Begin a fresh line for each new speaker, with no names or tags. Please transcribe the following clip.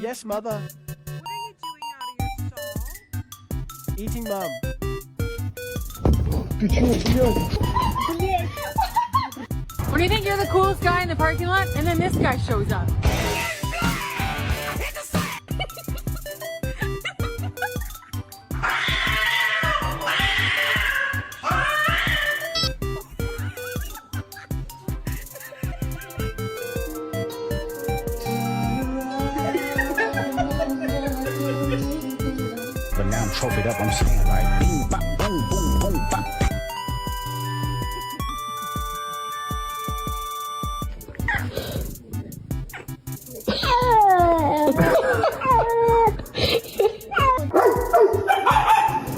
Yes, mother.
What are you doing out of your stall?
Eating, mum.
When you think you're the coolest guy in the parking lot, and then this guy shows up.
But now I'm trophied up, I'm saying like, bing, bop.